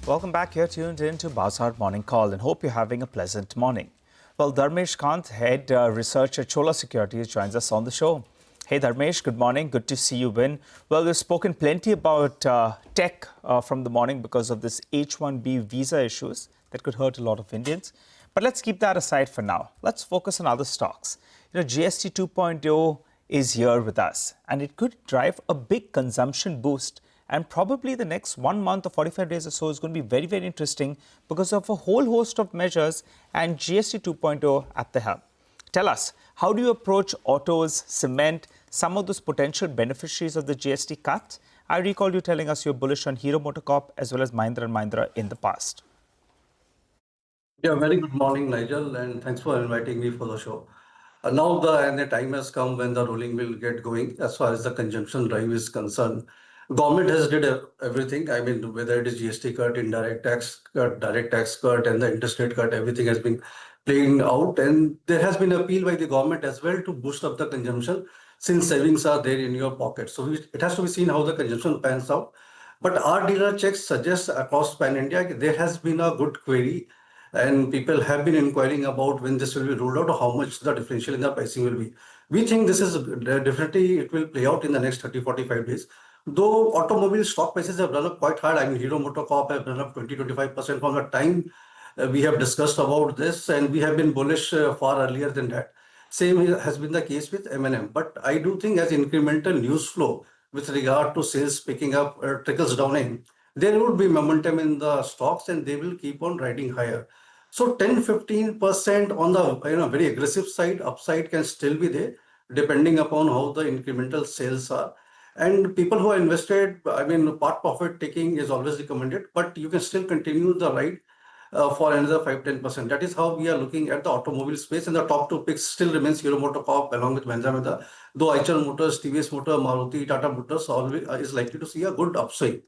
Welcome back. You're tuned in to Bazaar Morning Call and hope you're having a pleasant morning. Well, Dharmesh Kant, head research at Chola Securities, joins us on the show. Hey, Dharmesh, good morning. Good to see you in. Well, we've spoken plenty about tech from the morning because of this H-1B visa issues that could hurt a lot of Indians. But let's keep that aside for now. Let's focus on other stocks. GST 2.0 is here with us, and it could drive a big consumption boost. And probably the next 1 month or 45 days or so is going to be very, very interesting because of a whole host of measures and GST 2.0 at the helm. Tell us, how do you approach autos, cement, some of those potential beneficiaries of the GST cut? I recall you telling us you're bullish on Hero MotoCorp as well as Mahindra & Mahindra in the past. Yeah, very good morning, Nigel, and thanks for inviting me for the show. Now the time has come when the rolling will get going as far as the consumption drive is concerned. Government has did everything. I mean, whether it is GST cut, indirect tax cut, direct tax cut, and the interest rate cut, everything has been playing out. And there has been appeal by the government as well to boost up the consumption since savings are there in your pocket. So it has to be seen how the consumption pans out. But our dealer checks suggest across Pan India, there has been a good query and people have been inquiring about when this will be rolled out or how much the differential in the pricing will be. We think this is definitely, it will play out in the next 30-45 days. Though automobile stock prices have run up quite hard. I mean, Hero MotoCorp have run up 20-25% from the time we have discussed about this, and we have been bullish far earlier than that. Same has been the case with M&M. But I do think as incremental news flow with regard to sales picking up trickles down in, there would be momentum in the stocks and they will keep on riding higher. So 10-15% on the very aggressive side, upside can still be there, depending upon how the incremental sales are. And people who are invested, I mean, part profit taking is always recommended, but you can still continue the ride for another 5-10%. That is how we are looking at the automobile space, and the top two picks still remains Hero MotoCorp along with Mahindra & Mahindra, though Eicher Motors, TVS Motor, Maruti, Tata Motors always is likely to see a good upswing.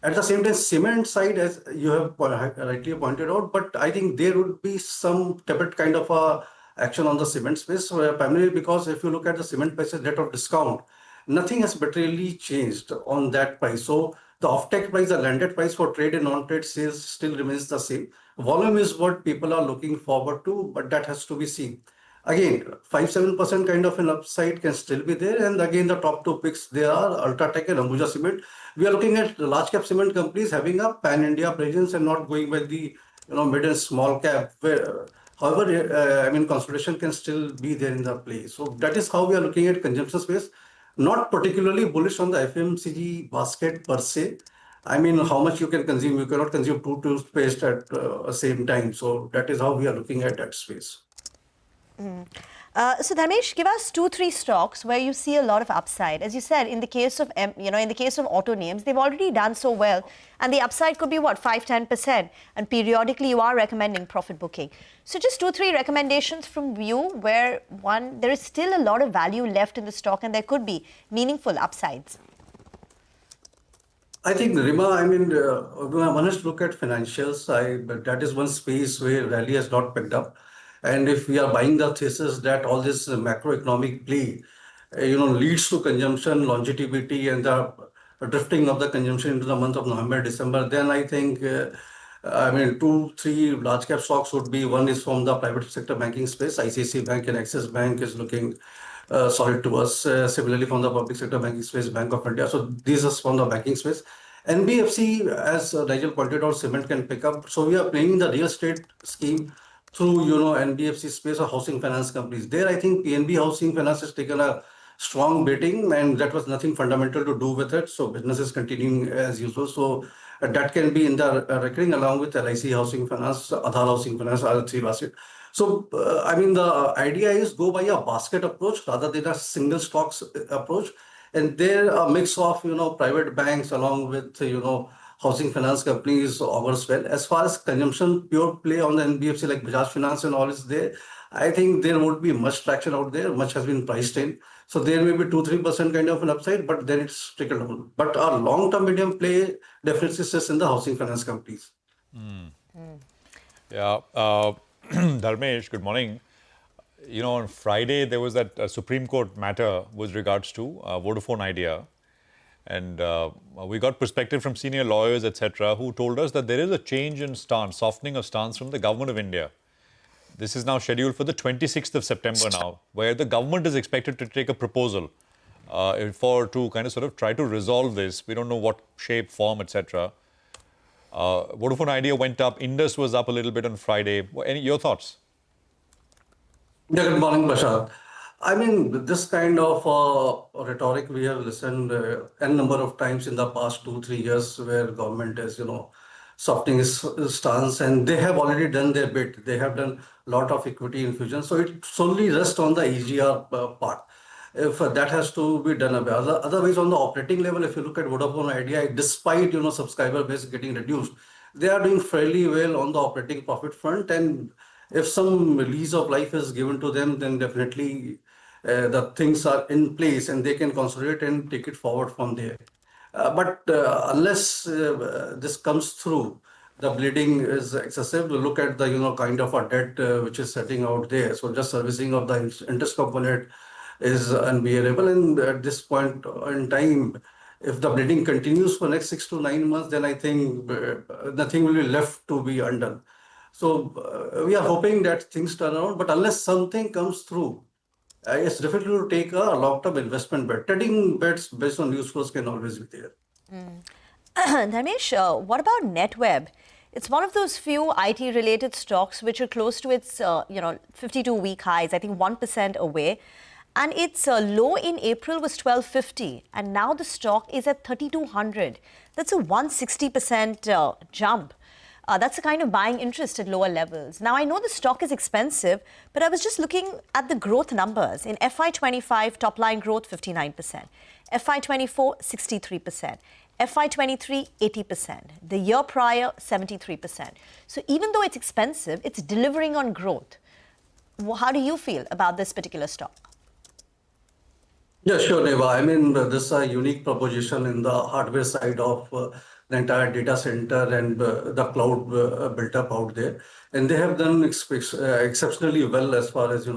At the same time, cement side, as you have rightly pointed out, but I think there would be some tepid kind of a action on the cement space, primarily because if you look at the cement prices net of discount, nothing has materially changed on that price. So the off-take price, the landed price for trade and non-trade sales still remains the same. Volume is what people are looking forward to, but that has to be seen. Again, 5-7% kind of an upside can still be there. And again, the top two picks, there are Ultratech and Ambuja Cement. We are looking at large cap cement companies having a pan-India presence and not going by the mid and small cap. However, I mean, consolidation can still be there in the play. So that is how we are looking at consumption space. Not particularly bullish on the FMCG basket per se. I mean, how much you can consume. You cannot consume two toothpaste at the same time. So that is how we are looking at that space. So Dharmesh, give us 2-3 stocks where you see a lot of upside. As you said, in the case of in the case of auto names, they've already done so well, and the upside could be what, 5-10%, and periodically you are recommending profit booking. So just 2-3 recommendations from you where there is still a lot of value left in the stock and there could be meaningful upsides. I think, Rima, I mean, one has to look at financials. But that is one space where rally has not picked up. And if we are buying the thesis that all this macroeconomic play, leads to consumption, longevity, and the drifting of the consumption into the month of November, December, then I think, 2-3 large cap stocks would be, one is from the private sector banking space. ICICI Bank and Axis Bank is looking solid to us. Similarly, from the public sector banking space, Bank of India. So these are from the banking space. NBFC, as Nigel pointed out, cement can pick up. So we are playing the real estate scheme through, NBFC space or housing finance companies. There, I think PNB Housing Finance has taken a strong betting, and that was nothing fundamental to do with it. So business is continuing as usual. So that can be in the recurring along with LIC Housing Finance, Aadhaar Housing Finance, other three basket. So, I mean, the idea is go by a basket approach rather than a single stocks approach. And there a mix of, private banks along with, housing finance companies augurs well. As far as consumption pure play on the NBFC like Bajaj Finance and all is there, I think there won't be much traction out there. Much has been priced in. So there may be 2-3% kind of an upside, but then it's trickled down. But our long-term medium play definitely sits in the housing finance companies. Yeah. Dharmesh, good morning. On Friday, there was that Supreme Court matter with regards to Vodafone Idea. And we got perspective from senior lawyers, etc., who told us that there is a change in stance, softening of stance from the government of India. This is now scheduled for the 26th of September now, where the government is expected to take a proposal to kind of sort of try to resolve this. We don't know what shape, form, etc. Vodafone Idea went up. Indus was up a little bit on Friday. Your thoughts? Yeah, good morning, Prashant. I mean, this kind of rhetoric we have listened n number of times in the past 2, 3 years, where government is, softening its stance, and they have already done their bit. They have done a lot of equity infusion, so it solely rests on the EGR part. If that has to be done away. Otherwise, on the operating level, if you look at Vodafone Idea, despite subscriber base getting reduced, they are doing fairly well on the operating profit front. And if some lease of life is given to them, then definitely the things are in place and they can consolidate and take it forward from there. But unless this comes through, the bleeding is excessive. Look at the kind of a debt which is setting out there. So just servicing of the interest component is unbearable. And at this point in time, if the bleeding continues for next 6 to 9 months, then I think nothing will be left to be undone. So we are hoping that things turn around. But unless something comes through, it's difficult to take a long-term investment bet. Trading bets based on news flows can always be there. Dharmesh, what about NetWeb? It's one of those few IT-related stocks which are close to its, 52-week highs, I think 1% away. And its low in April was 1250, and now the stock is at 3200. That's a 160% jump. That's the kind of buying interest at lower levels. Now, I know the stock is expensive, but I was just looking at the growth numbers. In FY25, top line growth 59%, FY24, 63%, FY23, 80%, the year prior, 73%. So even though it's expensive, it's delivering on growth. How do you feel about this particular stock? Yeah, sure, Neva. I mean, this is a unique proposition in the hardware side of the entire data center and the cloud built up out there. And they have done exceptionally well as far as,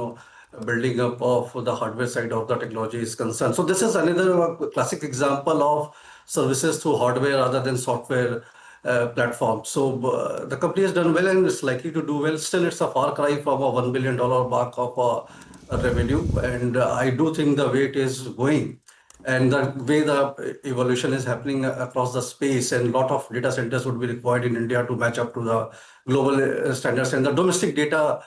building up of the hardware side of the technology is concerned. So this is another classic example of services through hardware rather than software platform. So the company has done well and it's likely to do well. Still, it's a far cry from a $1 billion mark of revenue. And I do think the way it is going and the way the evolution is happening across the space, and a lot of data centers would be required in India to match up to the global standards and the domestic data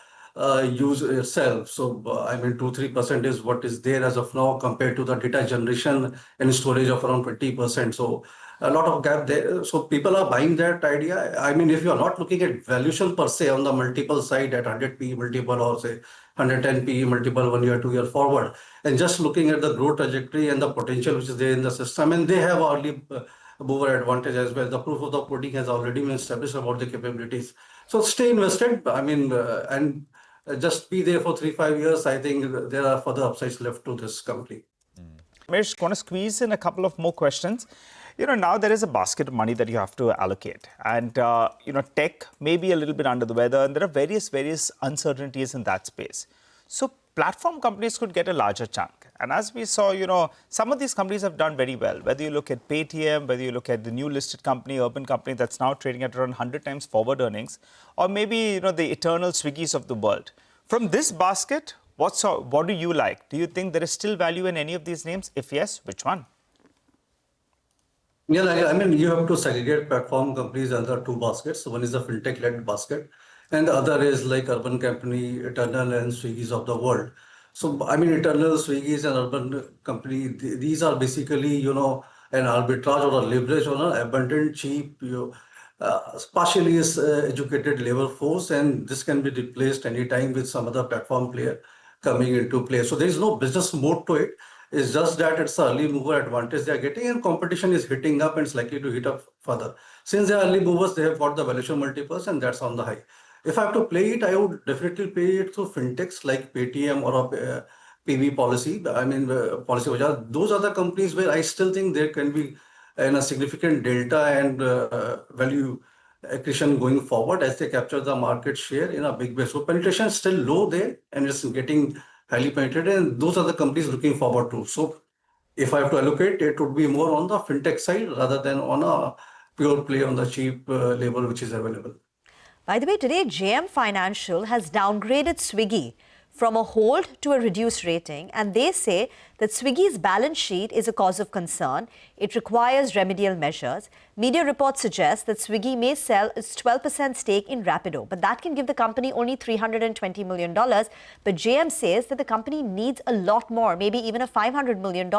use itself. So, 2-3% is what is there as of now compared to the data generation and storage of around 20%. So, a lot of gap there. So, people are buying that idea. I mean, if you are not looking at valuation per se on the multiple side at 100 PE multiple or say 110 PE multiple 1 year, 2 year forward, and just looking at the growth trajectory and the potential which is there in the system, and they have early mover advantage as well. The proof of the pudding has already been established about the capabilities. So stay invested. And just be there for 3-5 years. I think there are further upsides left to this company. Ramesh, going to squeeze in a couple of more questions. Now there is a basket of money that you have to allocate. And, tech may be a little bit under the weather, and there are various uncertainties in that space. So platform companies could get a larger chunk. And as we saw, some of these companies have done very well. Whether you look at Paytm, whether you look at the new listed company, Urban Company, that's now trading at around 100 times forward earnings, or maybe, the eternal Swiggies of the world. From this basket, what do you like? Do you think there is still value in any of these names? If yes, which one? Yeah, I mean, you have to segregate platform companies under two baskets. One is a fintech-led basket, and the other is like Urban Company, Eternal, and Swiggies of the world. So, Eternal, Swiggies, and Urban Company, these are basically, an arbitrage or a leverage on an abundant, cheap, partially is educated labor force, and this can be replaced anytime with some other platform player coming into play. So there is no business mode to it. It's just that it's an early mover advantage they are getting, and competition is hitting up and it's likely to hit up further. Since they are early movers, they have got the valuation multiples, and that's on the high. If I have to play it, I would definitely play it through fintechs like Paytm or a PB policy. Policy Bazaar. Those are the companies where I still think there can be a significant delta and value accretion going forward as they capture the market share in a big way. So penetration is still low there, and it's getting highly penetrated, and those are the companies looking forward to. So if I have to allocate, it would be more on the fintech side rather than on a pure play on the cheap labor which is available. By the way, today JM Financial has downgraded Swiggy from a hold to a reduced rating, and they say that Swiggy's balance sheet is a cause of concern. It requires remedial measures. Media reports suggest that Swiggy may sell its 12% stake in Rapido, but that can give the company only $320 million. But JM says that the company needs a lot more, maybe even a $500 million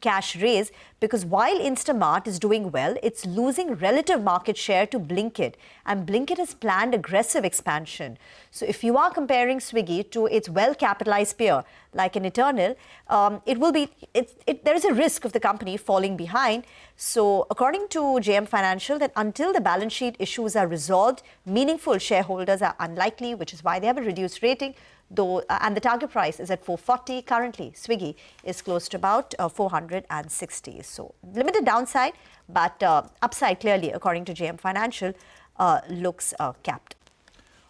cash raise, because while Instamart is doing well, it's losing relative market share to Blinkit, and Blinkit has planned aggressive expansion. So if you are comparing Swiggy to its well-capitalized peer, like an Eternal, there is a risk of the company falling behind. So according to JM Financial, that until the balance sheet issues are resolved, meaningful shareholders are unlikely, which is why they have a reduced rating, though, and the target price is at 440. Currently, Swiggy is close to about 460. So limited downside, but upside clearly, according to JM Financial, looks capped.